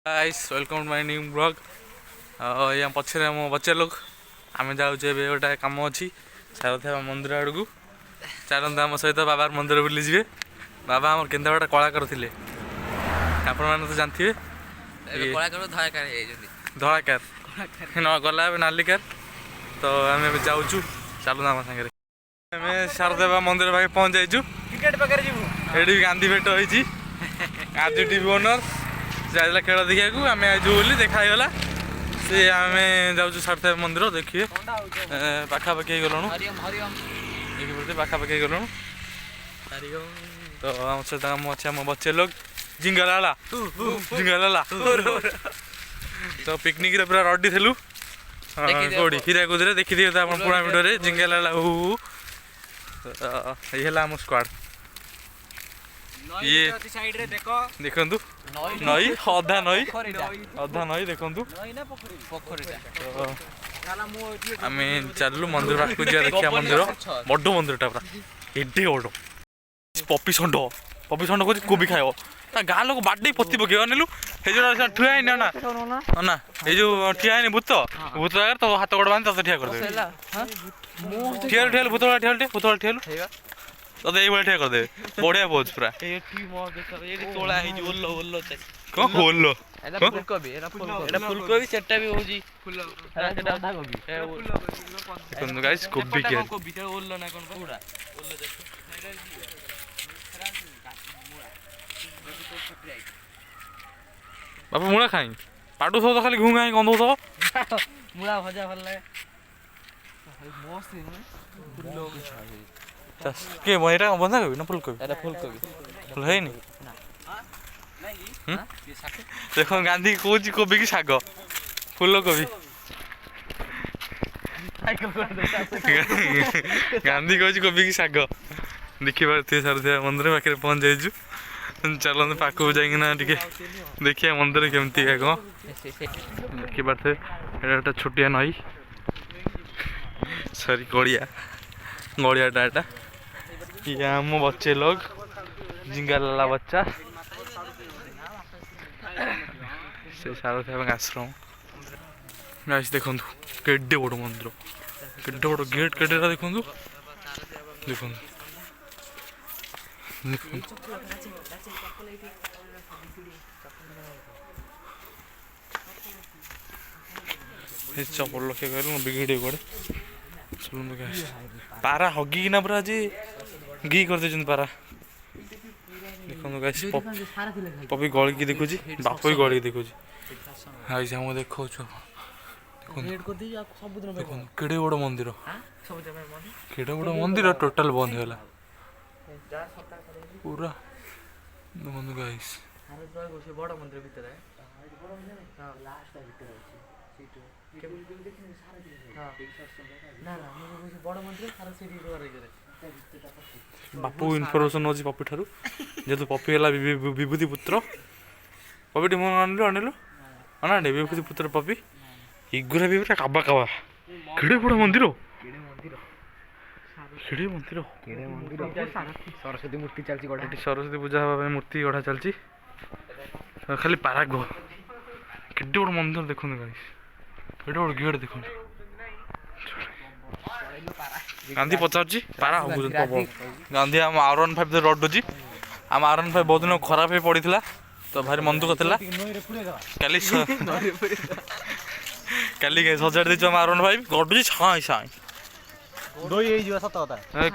Guys welcome to my new blog. या पछरे आम बच्चे लोग आम जाऊे गोटे कम अच्छी सारथी मंदिर आड़ को चलते आम सहित बाबा मंदिर बुली जी। बाबा आम केन्द्रापड़ा कलाकार थे आप तो जानते धलाकार न गला नालिकार तो आम जाऊँ चलू आम सागर आम शारदेवा मंदिर पाखे पहुँच जाइए। ये गांधी भेट होती गांधी टीवी ओनर जाइला खेल देखा आम आज देखागला सी आम जाऊँ सारथी मंदिर देखिए पाखापाखि गलु पाखापाखि गलु तो आम सहित आम अच्छे आम बच्चे लोग जिंगला जिंगला तो पिकनिक पूरा रेडी थी कौड़ी हीराकुद देखी थी पुणा भिडियो जिंगला हु ये आम स्क्वाड ये देखु नई अधा नई देखु आम चलू मंदिर पाक देखिए मंदिर बड़ मंदिर पूरा एडे बड़ पपी षंड कौन कोबी खाइब गाँ लोक बाटे पति पक अनिलु जो ठुआ है ना ना ये जो ठिया है भूत भूत आगे तो हाथ गोड़ बांध ठिया कर ठिया ठिया भूत ठिया तो ये ठिया करदे बढ़िया पोज पूरा कौन ओल्लो फुलकोबी चट्टा भी होजी गाइस कोबी के ओल्लो ना कोन पूरा बापा मुला खाई पाटू सब तो खाली घूम गाई गंध सब मुला भजा भल लागे के एटा बंधा कोबी ना फुलकोबी एटा फुलकोबी फुल है नी देखो गांधी कौच कोबी की साग फुलकोबी गांधी कौच कोबी की साग देखी पारे सारे मंदिर पाखे पहुँच जाइजु चलते पाक जाइना टे देखिए मंदिर केमती है कौन देखी पारे गोटे छोटिया नई सॉरी गड़िया गड़ियाटा एटा ये आम बच्चे लोग जिंगाला बच्चा से सारथी आश्रम गाइस देखु केडे बड़ मंदिर केडे बड़ गेट केडेटा देखु देखु चपल लक्ष्य कर बिगड़े कड़े चलते गाइस पारा हगिना पूरा आज घी कर पारा देखो गाइस पपी गल की देखुची बाप भी गल की देखुची गाइस हम देखो केड़े बड़ मंदिर केड़े बड़ मंदिर टोटाल बंद होगा पूरा देखो गाइस बड़ मंदिर भीतर बापू इनफर्मेशन अच्छी पपी ठार जेहतु पपी है विभूति पुत्र पपीटी मुझे अनिलु अनिलु अना विभूति पुत्र पपी इगुरा भी पूरा काबा काबा केड़े बड़ मंदिर केड़े मंदिर सरस्वती मूर्ति चलती गढ़ा सरस्वती पूजा हवा मूर्ति गढ़ा चलती खाली पाराग केड़े बड़ मंदिर देखो गाइस केड़े बड़ गेट देखो गांधी पचार पारा हम गांधी आम R15 रडुची आम R15 बहुत दिन खराब हो पड़ा तो भारी मन दुख था काली सजाड़ देचु आम R15 गडुची छाई छाई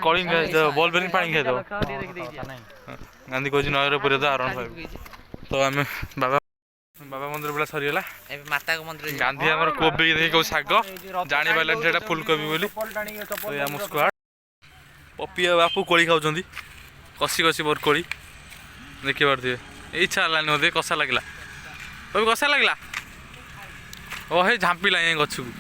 कलिंग बॉल बेरिंग पानी खाईदेव गांधी कह नयर पूरे R15 तो आम बाबा बाबा मंदिर बेला सरीगला माता मंदिर गांधी आम कोबी देखिए साग जानी पारे फुलकोबी बोली तो आम स्क्वाड पपी बापू कोड़ी खाऊँ कषि कषि बोर कोड़ी देखी पारे इच्छा है मत कषा लगला पपी कषा लगला ओ हे झांपिला गछ को